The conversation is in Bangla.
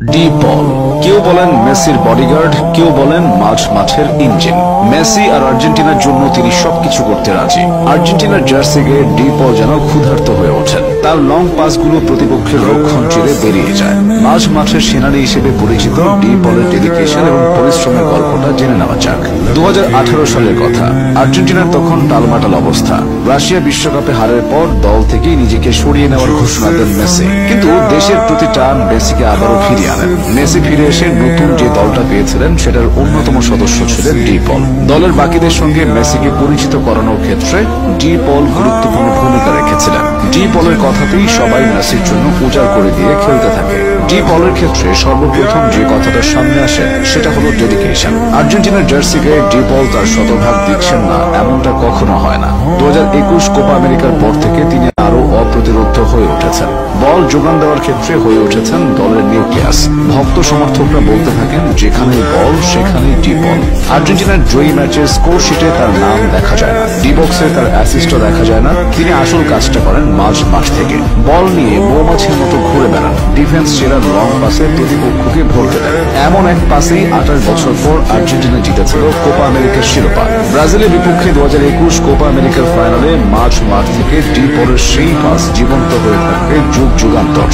ডি পল, কেউ বলেন মেসির বডিগার্ড, কেউ বলেন মাঠের ইঞ্জিন। মেসি আর আর্জেন্টিনার জন্য তিনি সবকিছু করতে রাজি। আর্জেন্টিনার জার্সি গায়ে ডি পল যেন ক্ষুধার্ত হয়ে ওঠেন। তার লং পাসগুলো প্রতিপক্ষের রক্ষণ চিরে বেরিয়ে যায়। মাঠের সেনানী হিসেবে পরিচিত ডি পলের ডেডিকেশন এবং পরিশ্রমের গল্পটা জেনে নেওয়া যাক। 2018 সালের কথা। আর্জেন্টিনার তখন টালমাটাল অবস্থা। রাশিয়া বিশ্বকাপে হারের পর দল থেকেই নিজেকে সরিয়ে নেওয়ার ঘোষণা দেন মেসি, কিন্তু দেশের প্রতি টান মেসিকে আবারও ফিরিয়ে আনেন। মেসি ফিরে এসে নতুন যে দলটা পেয়েছিলেন সেটার অন্যতম সদস্য ছিলেন ডি পল। দলের বাকিদের সঙ্গে মেসিকে পরিচিত করানোর ক্ষেত্রে ডি পল গুরুত্বপূর্ণ ভূমিকা রেখেছিলেন। ডি পলের কথাতেই সবাই মেসির জন্য উজাড় করে দিয়ে খেলতে থাকে। ডি পলের ক্ষেত্রে সর্বপ্রথম যে কথাটা সামনে আসে সেটা হলো ডেডিকেশন। আর্জেন্টিনার জার্সি গায়ে ডি পল তার শতভাগ দিচ্ছেন না, এমনটা কখনো হয় না। 2021 কোপা আমেরিকার পর থেকে তিনি আরো অপ্রতিরোধ্য হয়ে উঠেছেন। বল যোগান দেওয়ার ক্ষেত্রে হয়ে উঠেছেন দলের নিউক্লিয়াস। ভক্ত সমর্থকরা বলতে থাকেন, যেখানেই বল সেখানেই ডি পল। আর্জেন্টিনার জয়ী ম্যাচের স্কোর শিটে তার নাম দেখা যায় না, ডি বক্সে তার অ্যাসিস্টও দেখা যায় না। তিনি আসল কাজটা করেন মাঠ থেকে। বল নিয়ে মৌমাছির মতো ঘুরে বেড়ান, ডিফেন্স সেরা লং পাসে প্রতিপক্ষকে ভরকে দেন। এমন এক পাসেই 28 বছর পর আর্জেন্টিনা জিতেছিল কোপা আমেরিকার শিরোপা। ব্রাজিলের বিপক্ষে 2021 কোপা আমেরিকার ফাইনালে মাঠ থেকে ডি পলের সেই পাস জীবন্ত হয়ে থাকবে যুগ যুগান্তর।